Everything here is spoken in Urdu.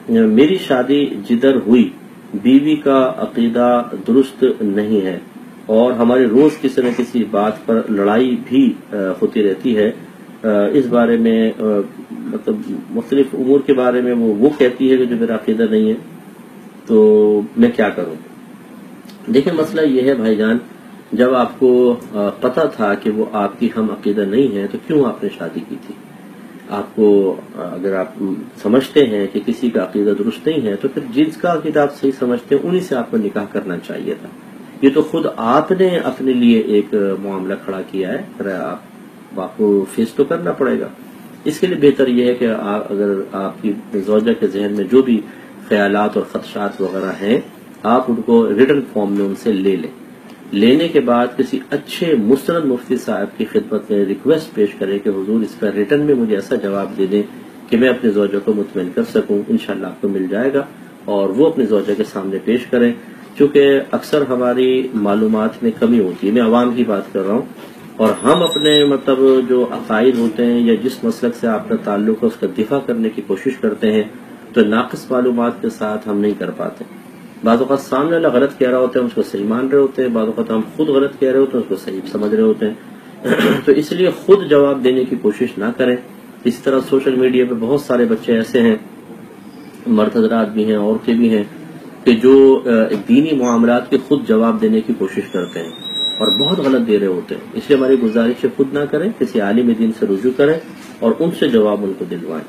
میری شادی جدھر ہوئی بیوی کا عقیدہ درست نہیں ہے اور ہمارے روز کسی نہ کسی بات پر لڑائی بھی ہوتی رہتی ہے. اس بارے میں مطلب مختلف امور کے بارے میں وہ کہتی ہے کہ جو میرا عقیدہ نہیں ہے، تو میں کیا کروں؟ دیکھیں مسئلہ یہ ہے بھائی جان، جب آپ کو پتا تھا کہ وہ آپ کی ہم عقیدہ نہیں ہے تو کیوں آپ نے شادی کی تھی؟ آپ کو اگر آپ سمجھتے ہیں کہ کسی کا عقیدہ درست نہیں ہے تو پھر جس کا عقیدہ آپ صحیح سمجھتے ہیں انہی سے آپ کو نکاح کرنا چاہیے تھا. یہ تو خود آپ نے اپنے لیے ایک معاملہ کھڑا کیا ہے، پھر آپ کو فیس تو کرنا پڑے گا. اس کے لیے بہتر یہ ہے کہ اگر آپ کی زوجہ کے ذہن میں جو بھی خیالات اور خدشات وغیرہ ہیں آپ ان کو ریٹن فارم میں ان سے لے لیں. لینے کے بعد کسی اچھے مستند مفتی صاحب کی خدمت میں ریکویسٹ پیش کریں کہ حضور اس کا ریٹن میں مجھے ایسا جواب دے دیں کہ میں اپنے زوجہ کو مطمئن کر سکوں. انشاءاللہ آپ کو مل جائے گا اور وہ اپنے زوجہ کے سامنے پیش کریں. چونکہ اکثر ہماری معلومات میں کمی ہوتی ہے، میں عوام کی بات کر رہا ہوں، اور ہم اپنے مطلب جو عقائد ہوتے ہیں یا جس مسلک سے آپ کا تعلق ہے اس کا دفاع کرنے کی کوشش کرتے ہیں تو ناقص معلومات کے ساتھ ہم نہیں کر پاتے. بعض اوقات سامنے والا غلط کہہ رہا ہوتا ہے ہم اس کو صحیح مان رہے ہوتے ہیں، بعض اوقات ہم خود غلط کہہ رہے ہوتے ہیں اس کو صحیح سمجھ رہے ہوتے ہیں. تو اس لیے خود جواب دینے کی کوشش نہ کریں. اسی طرح سوشل میڈیا پہ بہت سارے بچے ایسے ہیں، مرد حضرات بھی ہیں عورتیں بھی ہیں، کہ جو دینی معاملات کے خود جواب دینے کی کوشش کرتے ہیں اور بہت غلط دے رہے ہوتے ہیں. اس لیے ہماری گزارش ہے خود نہ کریں، کسی عالم دین سے رجوع کریں اور ان سے جواب ان کو دلوائیں.